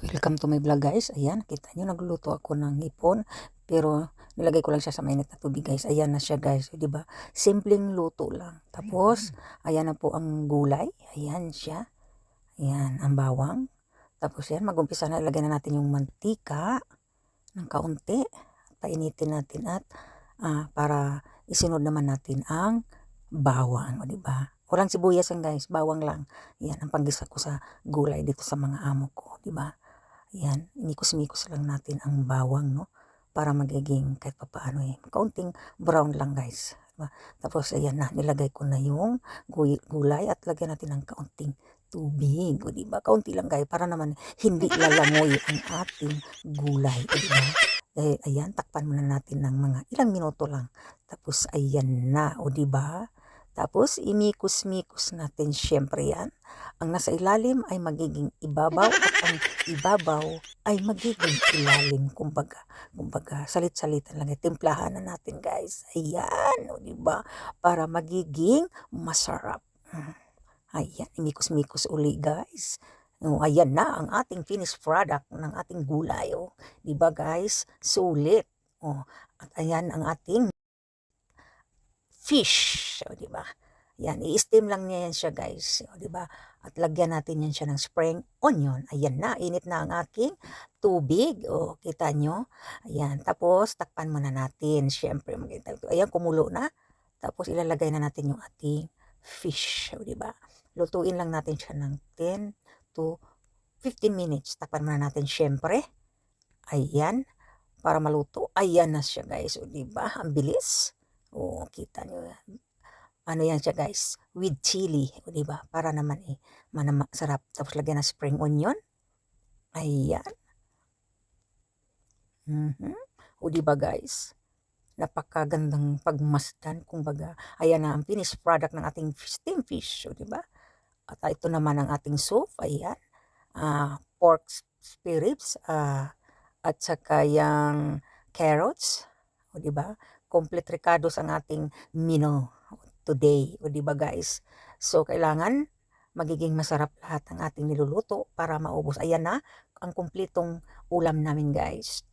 Welcome to my vlog guys. Ayan, kita nyo nagluto ako ng hipon. Pero nilagay ko lang siya sa mainit na tubig guys. Ayan na siya guys. O, diba? Simpleng luto lang. Tapos, ayan na po ang gulay. Ayan siya. Ayan, ang bawang. Tapos yan, mag-umpisa na. Ilagay na natin yung mantika ng kaunti. Painitin natin at para isunod naman natin ang bawang. O, diba? Walang sibuyas yan guys. Bawang lang. Yan, ang panggisa ko sa gulay dito sa mga amo ko. Diba? Yan, inikos-mikos lang natin ang bawang, no? Para magiging kahit pa paano kaunting brown lang guys. Diba? Tapos ayan na, nilagay ko na yung gulay at lagyan natin ng kaunting tubig. O diba? Kaunti lang guys, para naman hindi lalangoy ang ating gulay. O diba? Dahil ayan, takpan muna natin ng mga ilang minuto lang. Tapos ayan na, o diba? Tapos imikos-mikos natin syempre yan. Ang nasa ilalim ay magiging ibabaw at ang ibabaw ay magiging ilalim. Kumbaga salit-salitan lang. Timplahan na natin guys. Ayan, o diba? Para magiging masarap. Ayan, imikos-mikos uli guys. O, ayan na ang ating finished product ng ating gulay. O, diba guys? Sulit. O, at ayan ang ating fish. O, diba? Yan, i-steam lang niya yan siya guys. O, diba? At lagyan natin yan siya ng spring onion. Ayan na, init na ang aking tubig. O, kita nyo? Ayan, tapos takpan muna natin. Siyempre, ayan, kumulo na. Tapos ilalagay na natin yung ating fish. O, diba? Lutuin lang natin siya ng 10 to 15 minutes. Takpan muna natin siyempre. Ayan, para maluto. Ayan na siya guys. O, diba? Ang bilis. O, kita nyo yan. Ano yan siya guys, with chili, o diba? Para naman sarap. Tapos lagyan ng spring onion. Ayan. O diba guys? Napakagandang pagmasdan, kumbaga. Ayan na ang finished product ng ating steamed fish, o diba? At ito naman ang ating soup, ayan. Pork spare ribs, at saka yung carrots, o diba? Complete ricados ang ating menu today, o diba guys? So kailangan magiging masarap lahat ng ating niluluto para maubos. Ayan na ang kumpletong ulam namin guys.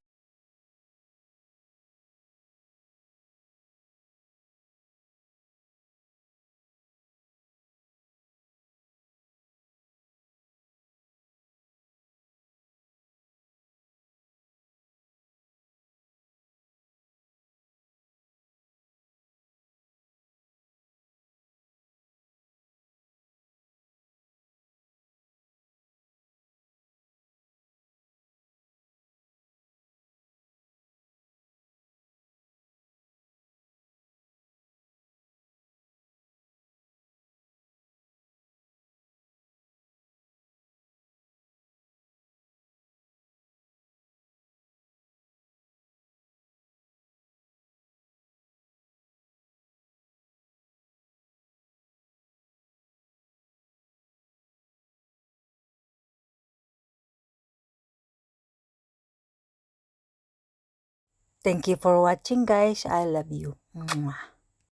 Thank you for watching guys. I love you. Mwah.